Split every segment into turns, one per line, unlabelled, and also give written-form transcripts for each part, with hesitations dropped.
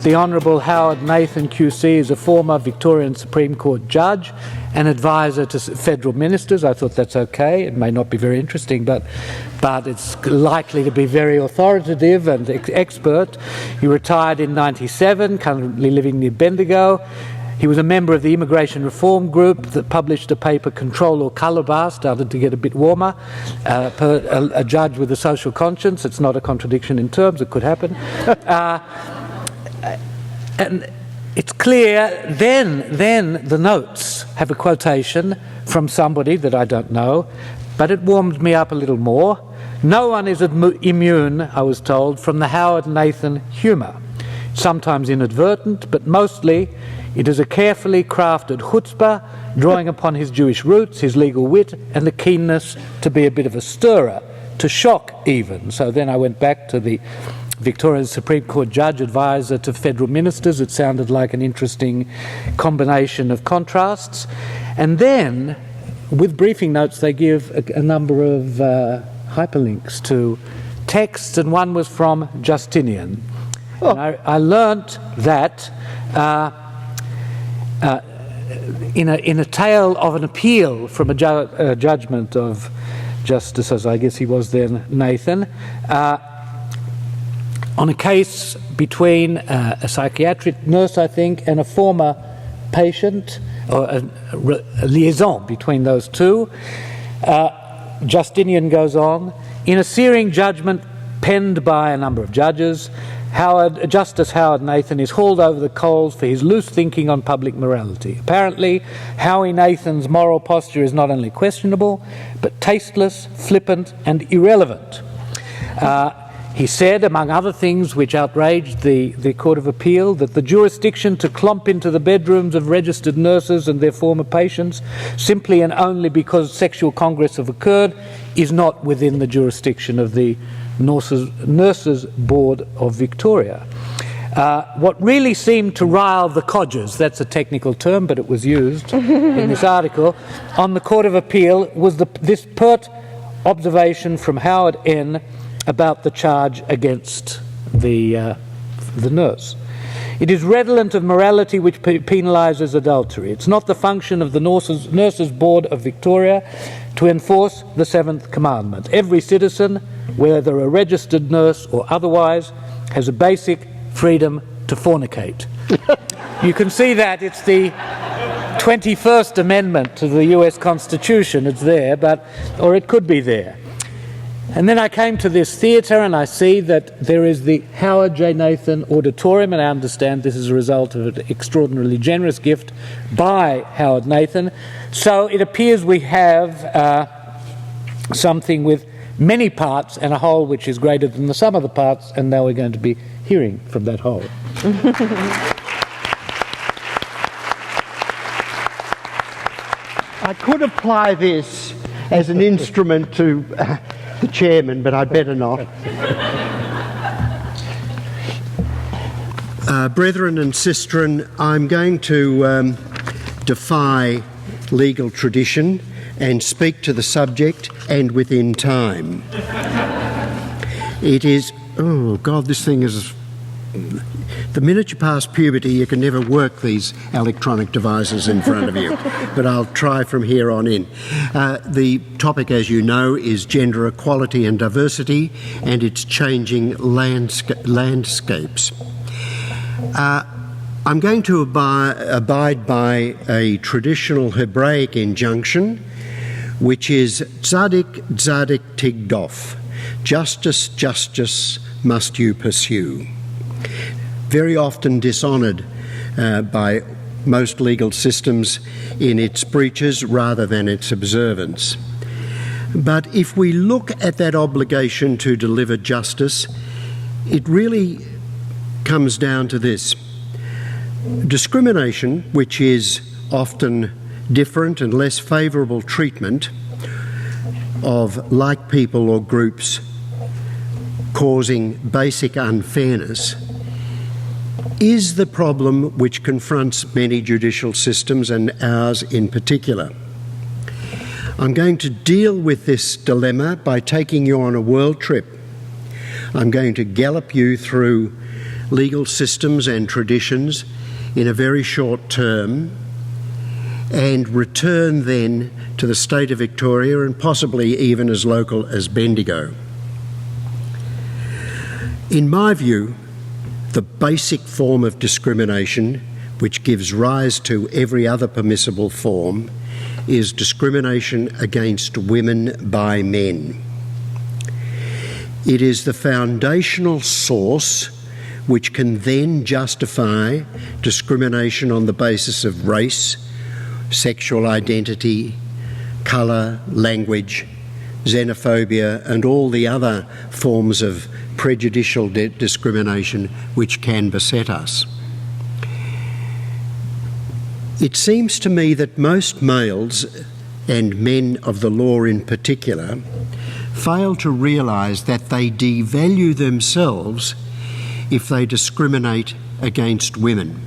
the Honourable Howard Nathan QC is a former Victorian Supreme Court judge and advisor to federal ministers. I thought that's okay. It may not be very interesting, but it's likely to be very authoritative and expert. He retired in '97, currently living near Bendigo. He was a member of the Immigration Reform Group that published a paper, Control or Colour Bar, started to get a bit warmer. A judge with a social conscience. It's not a contradiction in terms, it could happen. And it's clear, then the notes have a quotation from somebody that I don't know, but it warmed me up a little more. No one is immune, I was told, from the Howard Nathan humour. Sometimes inadvertent, but mostly it is a carefully crafted chutzpah, drawing upon his Jewish roots, his legal wit, and the keenness to be a bit of a stirrer, to shock even. So then I went back to the Victorian Supreme Court judge, advisor to federal ministers. It sounded like an interesting combination of contrasts. And then, with briefing notes, they give a number of hyperlinks to texts, and one was from Justinian. Oh. And I learnt that in a tale of an appeal from a judgment of Justice, as I guess he was then, Nathan, on a case between a psychiatric nurse, I think, and a former patient, or a liaison between those two. Justinian goes on, in a searing judgment penned by a number of judges, Justice Howard Nathan is hauled over the coals for his loose thinking on public morality. Apparently, Howie Nathan's moral posture is not only questionable, but tasteless, flippant, and irrelevant. He said, among other things which outraged the Court of Appeal, that the jurisdiction to clomp into the bedrooms of registered nurses and their former patients simply and only because sexual congress have occurred is not within the jurisdiction of the Nurses Board of Victoria. What really seemed to rile the codgers, that's a technical term, but it was used in this article, on the Court of Appeal was this pert observation from Howard N. about the charge against the nurse. It is redolent of morality which penalises adultery. It's not the function of the Nurses Board of Victoria to enforce the seventh commandment. Every citizen, whether a registered nurse or otherwise, has a basic freedom to fornicate. You can see that it's the 21st Amendment to the US Constitution. It's there, or it could be there. And then I came to this theatre and I see that there is the Howard J. Nathan Auditorium, and I understand this is a result of an extraordinarily generous gift by Howard Nathan. So it appears we have something with many parts and a whole which is greater than the sum of the parts, and now we're going to be hearing from that whole.
I could apply this as an instrument to the chairman, but I'd better not. Brethren and sistren, I'm going to defy legal tradition and speak to the subject and within time. It is, oh God, this thing is, the minute you pass puberty you can never work these electronic devices in front of you, but I'll try from here on in. The topic, as you know, is gender equality and diversity and its changing landscapes. I'm going to abide by a traditional Hebraic injunction, which is Tzadik, Tzadik Tigdof. Justice, justice must you pursue. Very often dishonoured by most legal systems in its breaches rather than its observance. But if we look at that obligation to deliver justice, it really comes down to this. Discrimination, which is often different and less favourable treatment of like people or groups causing basic unfairness, is the problem which confronts many judicial systems and ours in particular. I'm going to deal with this dilemma by taking you on a world trip. I'm going to gallop you through legal systems and traditions in a very short term and return then to the state of Victoria and possibly even as local as Bendigo. In my view, the basic form of discrimination which gives rise to every other permissible form is discrimination against women by men. It is the foundational source which can then justify discrimination on the basis of race, sexual identity, colour, language, xenophobia, and all the other forms of prejudicial discrimination which can beset us. It seems to me that most males, and men of the law in particular, fail to realise that they devalue themselves if they discriminate against women.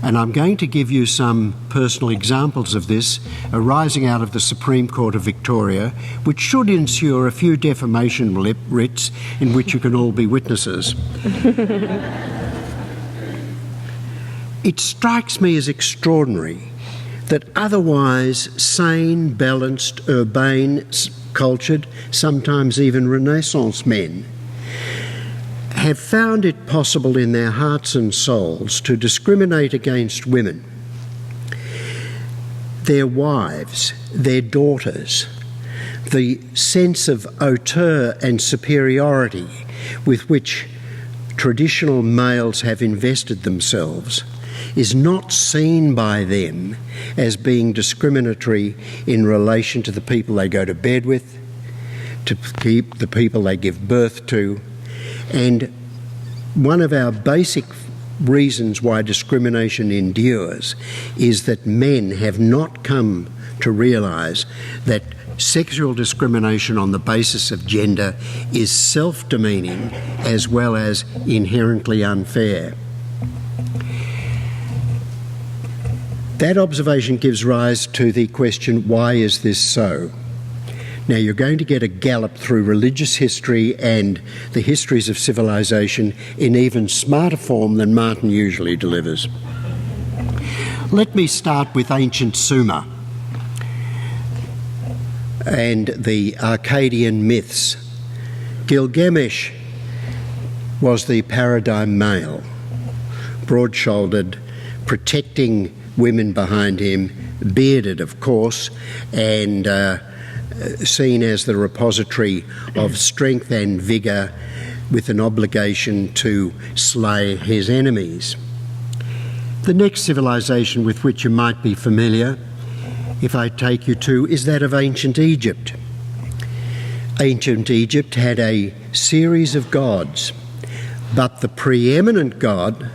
And I'm going to give you some personal examples of this arising out of the Supreme Court of Victoria, which should ensure a few defamation writs in which you can all be witnesses. It strikes me as extraordinary that otherwise sane, balanced, urbane, cultured, sometimes even Renaissance men have found it possible in their hearts and souls to discriminate against women, their wives, their daughters, the sense of hauteur and superiority with which traditional males have invested themselves is not seen by them as being discriminatory in relation to the people they go to bed with, to the people they give birth to. And one of our basic reasons why discrimination endures is that men have not come to realise that sexual discrimination on the basis of gender is self-demeaning as well as inherently unfair. That observation gives rise to the question, why is this so? Now, you're going to get a gallop through religious history and the histories of civilization in even smarter form than Martin usually delivers. Let me start with ancient Sumer and the Akkadian myths. Gilgamesh was the paradigm male, broad-shouldered, protecting women behind him, bearded, of course, and seen as the repository of strength and vigour with an obligation to slay his enemies. The next civilization with which you might be familiar, if I take you to, is that of ancient Egypt. Ancient Egypt had a series of gods, but the preeminent god,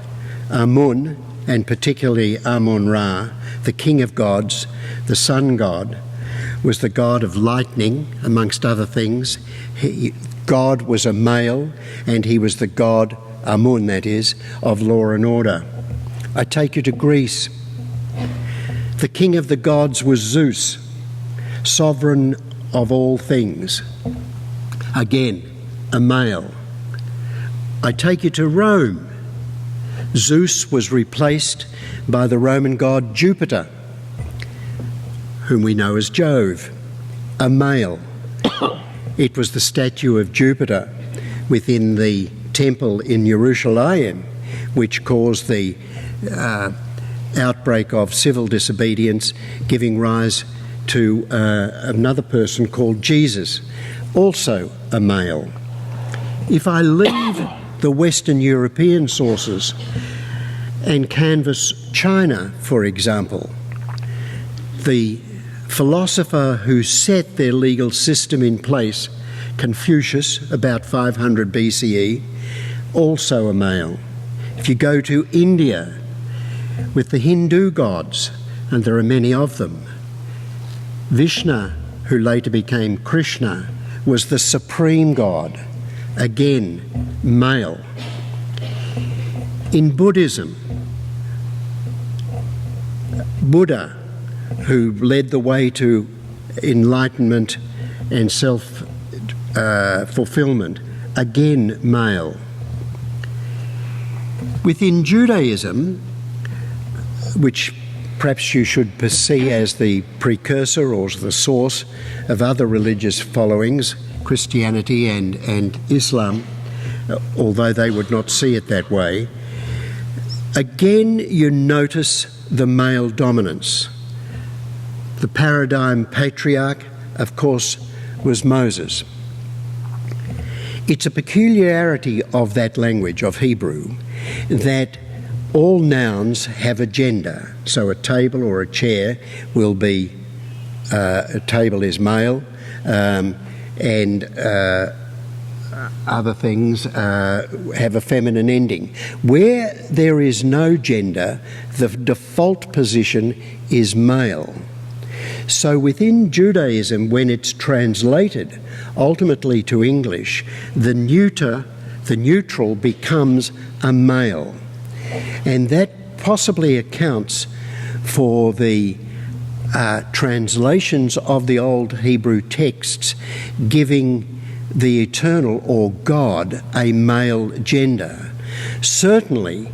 Amun, and particularly Amun-Ra, the king of gods, the sun god, was the god of lightning, amongst other things. God was a male, and he was the god, Amun that is, of law and order. I take you to Greece. The king of the gods was Zeus, sovereign of all things. Again, a male. I take you to Rome. Zeus was replaced by the Roman god Jupiter, whom we know as Jove, a male. It was the statue of Jupiter within the temple in Jerusalem which caused the outbreak of civil disobedience, giving rise to another person called Jesus, also a male. If I leave the Western European sources and canvass China, for example, the philosopher who set their legal system in place, Confucius, about 500 BCE, also a male. If you go to India with the Hindu gods, and there are many of them, Vishnu, who later became Krishna, was the supreme god, again, male. In Buddhism, Buddha, who led the way to enlightenment and self-fulfillment, again male. Within Judaism, which perhaps you should see as the precursor or the source of other religious followings, Christianity and Islam, although they would not see it that way, again you notice the male dominance. The paradigm patriarch, of course, was Moses. It's a peculiarity of that language, of Hebrew, that all nouns have a gender. So a table or a chair will be, a table is male, and other things have a feminine ending. Where there is no gender, the default position is male. So within Judaism, when it's translated ultimately to English, the neutral becomes a male. And that possibly accounts for the translations of the old Hebrew texts giving the eternal or God a male gender. Certainly,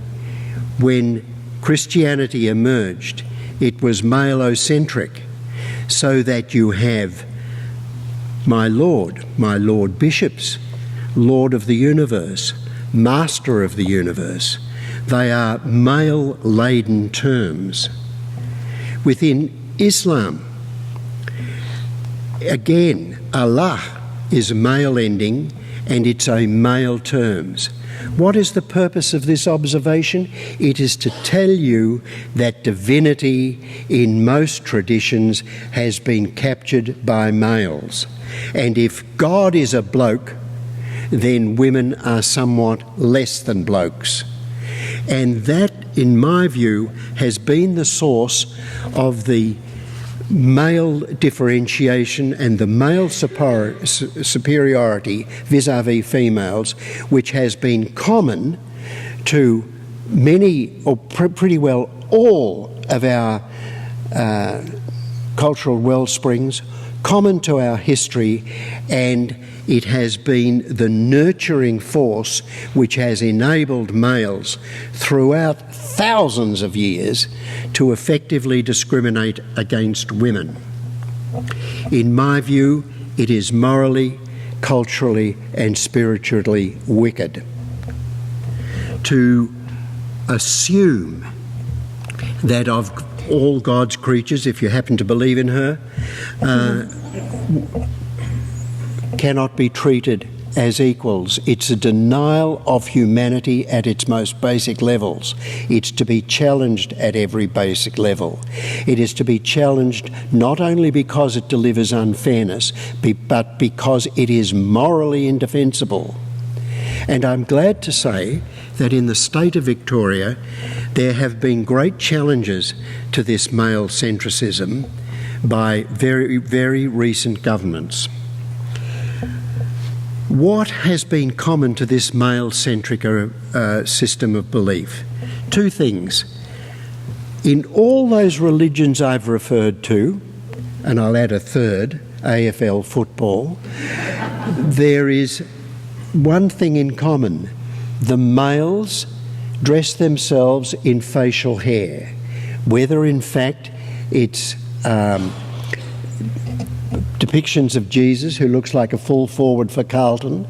when Christianity emerged, it was male-centric, so that you have my Lord bishops, Lord of the universe, Master of the universe. They are male-laden terms. Within Islam, again, Allah is a male ending and it's a male terms. What is the purpose of this observation? It is to tell you that divinity in most traditions has been captured by males. And if God is a bloke, then women are somewhat less than blokes. And that, in my view, has been the source of the male differentiation and the male superiority vis-à-vis females, which has been common to many, or pretty well all of our cultural wellsprings, common to our history, and it has been the nurturing force which has enabled males throughout thousands of years to effectively discriminate against women. In my view, it is morally, culturally and spiritually wicked to assume that of all God's creatures, if you happen to believe in her, cannot be treated as equals. It's a denial of humanity at its most basic levels. It's to be challenged at every basic level. It is to be challenged not only because it delivers unfairness, but because it is morally indefensible. And I'm glad to say that in the state of Victoria, there have been great challenges to this male centricism by very, very recent governments. What has been common to this male-centric system of belief? Two things. In all those religions I've referred to, and I'll add a third, AFL football, there is one thing in common. The males dress themselves in facial hair, whether in fact it's depictions of Jesus, who looks like a full forward for Carlton,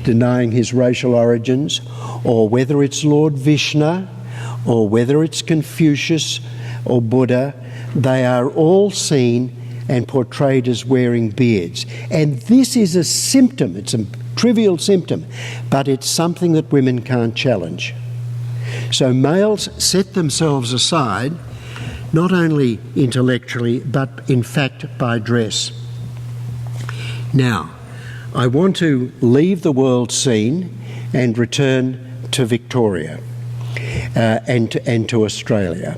denying his racial origins, or whether it's Lord Vishnu, or whether it's Confucius or Buddha, they are all seen and portrayed as wearing beards. And this is a symptom, it's a trivial symptom, but it's something that women can't challenge. So males set themselves aside, not only intellectually, but in fact by dress. Now, I want to leave the world scene and return to Victoria and to Australia.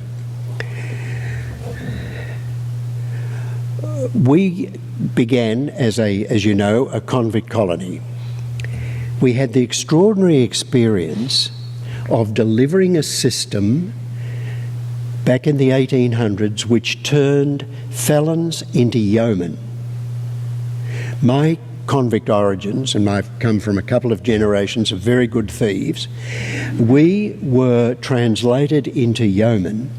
We began as you know, a convict colony. We had the extraordinary experience of delivering a system back in the 1800s which turned felons into yeomen. My convict origins, and I've come from a couple of generations of very good thieves, we were translated into yeomen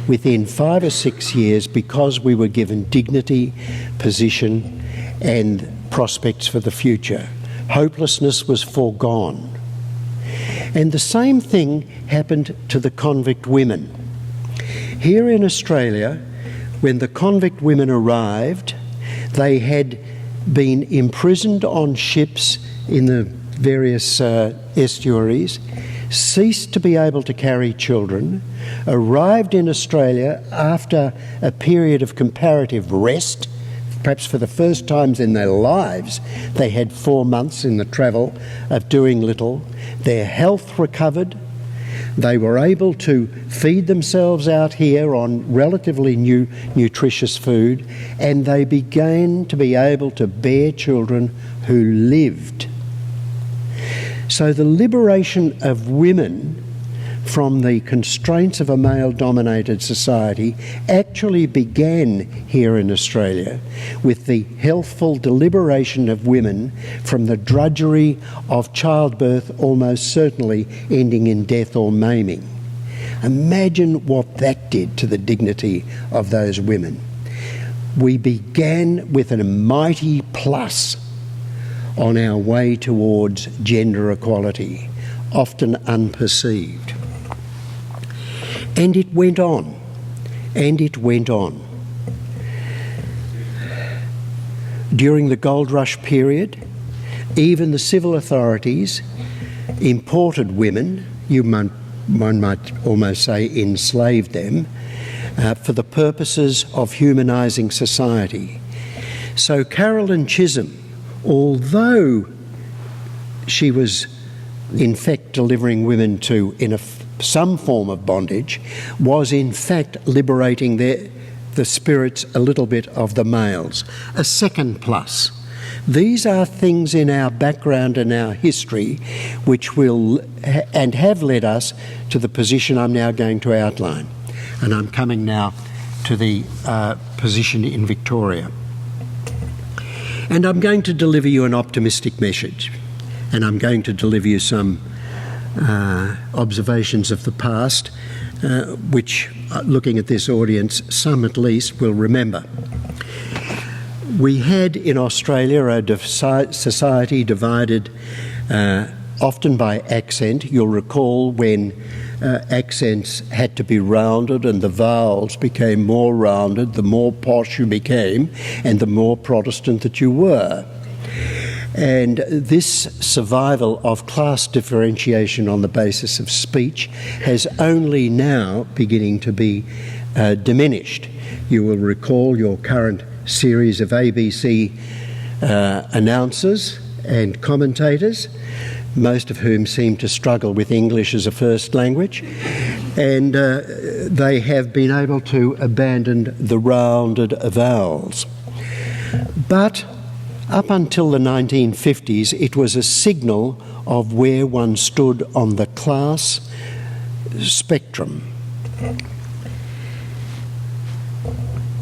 within 5 or 6 years because we were given dignity, position and prospects for the future. Hopelessness was foregone. And the same thing happened to the convict women. Here in Australia, when the convict women arrived, they had been imprisoned on ships in the various estuaries, ceased to be able to carry children, arrived in Australia after a period of comparative rest. Perhaps for the first times in their lives, they had 4 months in the travel of doing little. Their health recovered. They were able to feed themselves out here on relatively nutritious food, and they began to be able to bear children who lived. So the liberation of women from the constraints of a male-dominated society actually began here in Australia with the healthful deliberation of women from the drudgery of childbirth, almost certainly ending in death or maiming. Imagine what that did to the dignity of those women. We began with a mighty plus on our way towards gender equality, often unperceived. And it went on, and it went on. During the gold rush period, even the civil authorities imported women, one might almost say enslaved them, for the purposes of humanising society. So Carolyn Chisholm, although she was in fact delivering women to some form of bondage, was in fact liberating the spirits a little bit of the males. A second plus. These are things in our background and our history which will and have led us to the position I'm now going to outline. And I'm coming now to the position in Victoria. And I'm going to deliver you an optimistic message, and I'm going to deliver you some observations of the past, which, looking at this audience, some at least will remember. We had in Australia a society divided often by accent. You'll recall when accents had to be rounded and the vowels became more rounded, the more posh you became and the more Protestant that you were. And this survival of class differentiation on the basis of speech has only now beginning to be diminished. You will recall your current series of ABC announcers and commentators, most of whom seem to struggle with English as a first language, and they have been able to abandon the rounded vowels. But up until the 1950s, it was a signal of where one stood on the class spectrum.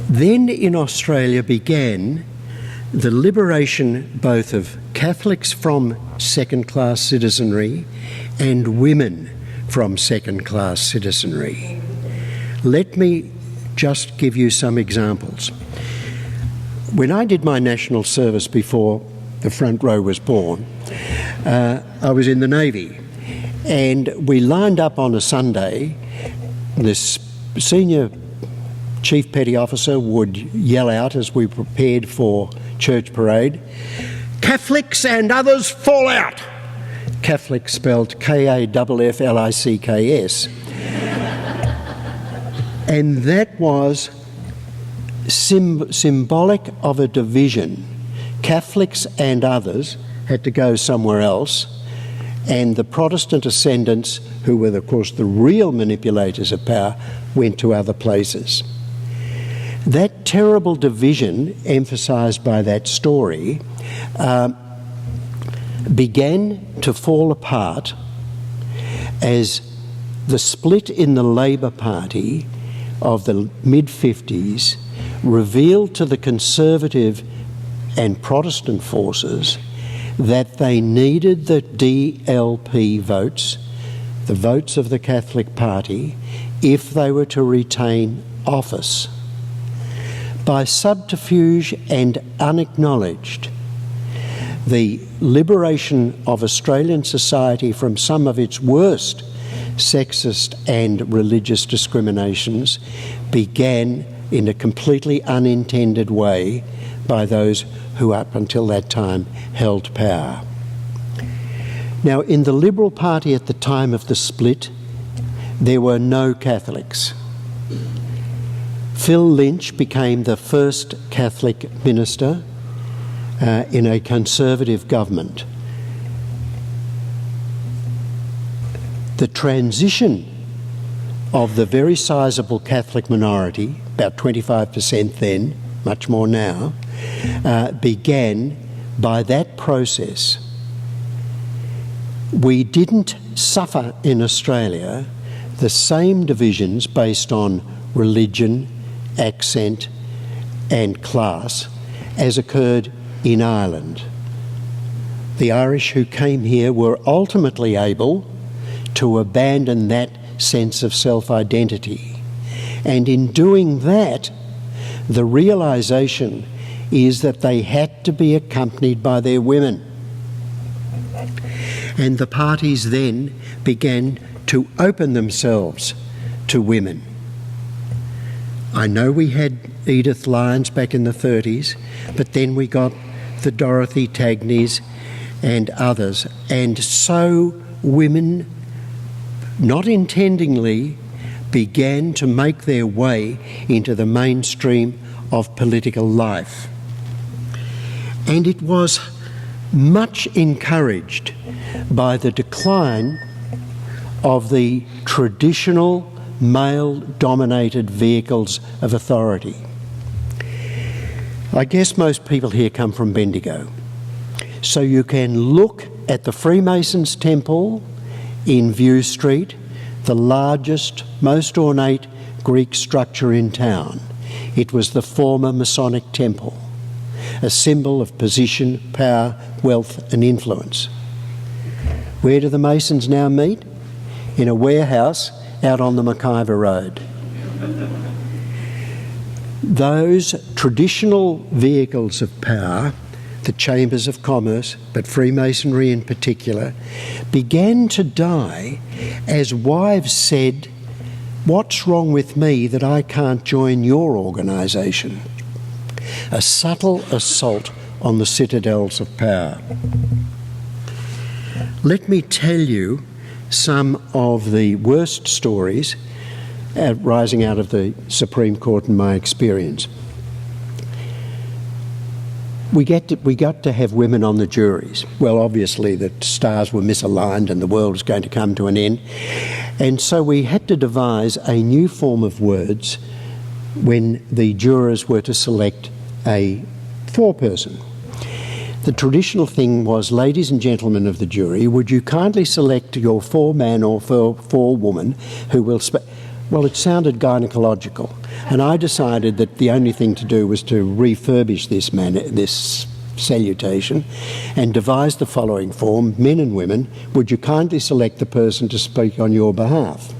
Then in Australia began the liberation both of Catholics from second-class citizenry and women from second-class citizenry. Let me just give you some examples. When I did my national service before the front row was born, I was in the Navy, and we lined up on a Sunday. This senior chief petty officer would yell out as we prepared for church parade, "Catholics and others fall out!" Catholic spelled K-A-F-F-L-I-C-K-S. And that was symbolic of a division. Catholics and others had to go somewhere else, and the Protestant ascendants, who were of course the real manipulators of power, went to other places. That terrible division emphasised by that story began to fall apart as the split in the Labor Party of the mid-50s revealed to the Conservative and Protestant forces that they needed the DLP votes, the votes of the Catholic Party, if they were to retain office. By subterfuge and unacknowledged, the liberation of Australian society from some of its worst sexist and religious discriminations began in a completely unintended way by those who up until that time held power. Now, in the Liberal Party at the time of the split, there were no Catholics. Phil Lynch became the first Catholic minister in a Conservative government. The transition of the very sizable Catholic minority, about 25% then, much more now, began by that process. We didn't suffer in Australia the same divisions based on religion, accent and class as occurred in Ireland. The Irish who came here were ultimately able to abandon that sense of self-identity. And in doing that, the realisation is that they had to be accompanied by their women. And the parties then began to open themselves to women. I know we had Edith Lyons back in the 30s, but then we got the Dorothy Tagneys and others. And so women, not intendingly, began to make their way into the mainstream of political life. And it was much encouraged by the decline of the traditional male-dominated vehicles of authority. I guess most people here come from Bendigo, so you can look at the Freemasons' temple in View Street, the largest, most ornate Greek structure in town. It was the former Masonic temple, a symbol of position, power, wealth and influence. Where do the Masons now meet? In a warehouse out on the McIver Road. Those traditional vehicles of power, the chambers of commerce, but Freemasonry in particular, began to die as wives said, "What's wrong with me that I can't join your organisation?" A subtle assault on the citadels of power. Let me tell you some of the worst stories rising out of the Supreme Court in my experience. We got to have women on the juries. Well, obviously the stars were misaligned and the world was going to come to an end. And so we had to devise a new form of words when the jurors were to select a foreperson. The traditional thing was, ladies and gentlemen of the jury, would you kindly select your foreman or forewoman who will... Well, it sounded gynecological, and I decided that the only thing to do was to refurbish this salutation and devise the following form: men and women, would you kindly select the person to speak on your behalf?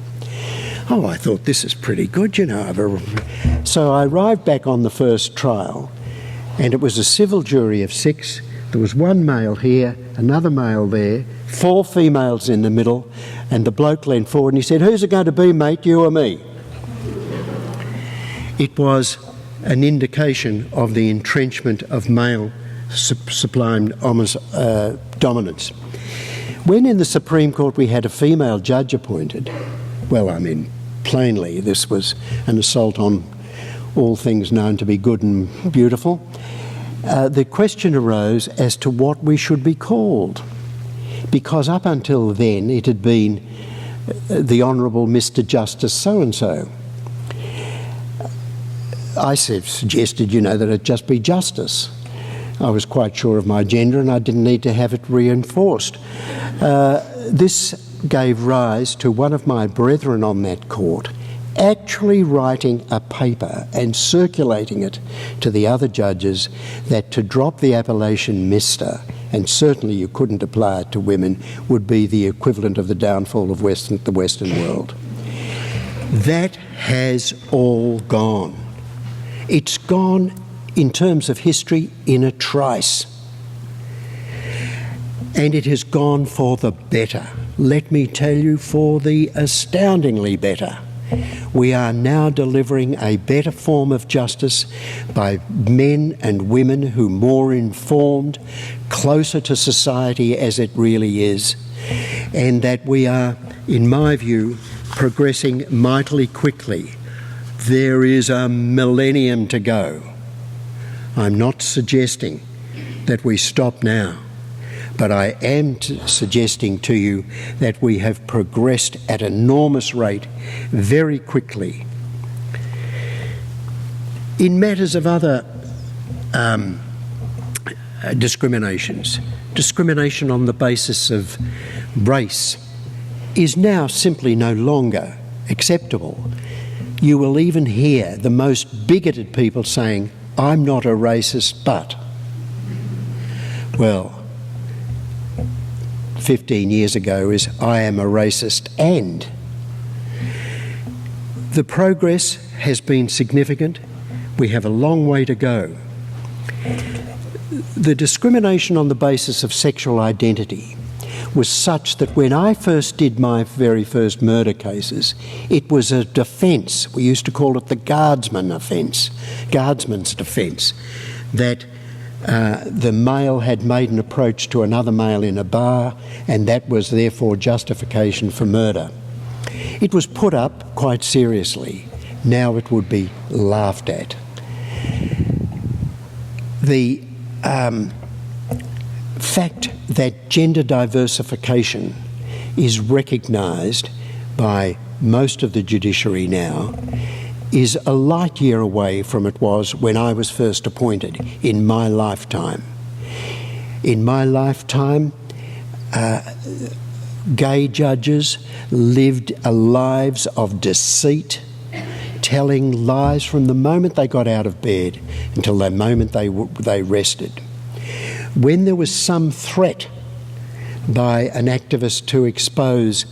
Oh, I thought, this is pretty good, you know. So I arrived back on the first trial, and it was a civil jury of 6. There was one male here, another male there, 4 females in the middle, and the bloke leaned forward and he said, "Who's it going to be, mate, you or me?" It was an indication of the entrenchment of male sublime dominance. When in the Supreme Court we had a female judge appointed, well, I mean, plainly this was an assault on all things known to be good and beautiful. The question arose as to what we should be called, because up until then it had been the Honourable Mr. Justice so-and-so. I suggested, you know, that it just be Justice. I was quite sure of my gender and I didn't need to have it reinforced. This gave rise to one of my brethren on that court actually writing a paper and circulating it to the other judges that to drop the appellation Mr., and certainly you couldn't apply it to women, would be the equivalent of the downfall of the Western world. That has all gone. It's gone in terms of history in a trice. And it has gone for the better. Let me tell you, for the astoundingly better. We are now delivering a better form of justice by men and women who are more informed, closer to society as it really is, and that we are, in my view, progressing mightily quickly. There is a millennium to go. I'm not suggesting that we stop now, but I am suggesting to you that we have progressed at an enormous rate very quickly. In matters of other discriminations, discrimination on the basis of race is now simply no longer acceptable. You will even hear the most bigoted people saying, "I'm not a racist, but..." Well, 15 years ago is "I am a racist and..." The progress has been significant. We have a long way to go. The discrimination on the basis of sexual identity was such that when I first did my very first murder cases, it was a defence. We used to call it the guardsman's defence, that the male had made an approach to another male in a bar, and that was therefore justification for murder. It was put up quite seriously. Now it would be laughed at. The fact that gender diversification is recognised by most of the judiciary now is a light year away from it was when I was first appointed in my lifetime. In my lifetime, gay judges lived lives of deceit, telling lies from the moment they got out of bed until the moment they rested. When there was some threat by an activist to expose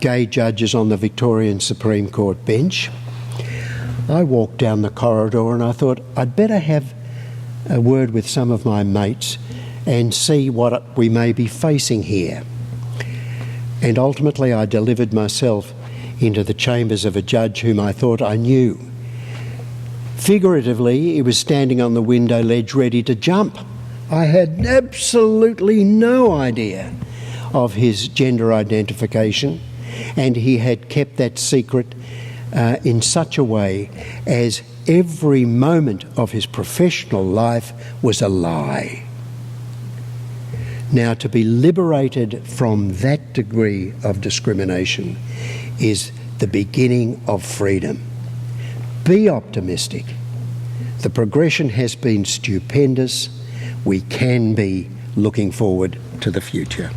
gay judges on the Victorian Supreme Court bench, I walked down the corridor and I thought I'd better have a word with some of my mates and see what we may be facing here. And ultimately I delivered myself into the chambers of a judge whom I thought I knew. Figuratively, he was standing on the window ledge ready to jump. I had absolutely no idea of his gender identification, and he had kept that secret in such a way as every moment of his professional life was a lie. Now, to be liberated from that degree of discrimination is the beginning of freedom. Be optimistic. The progression has been stupendous. We can be looking forward to the future.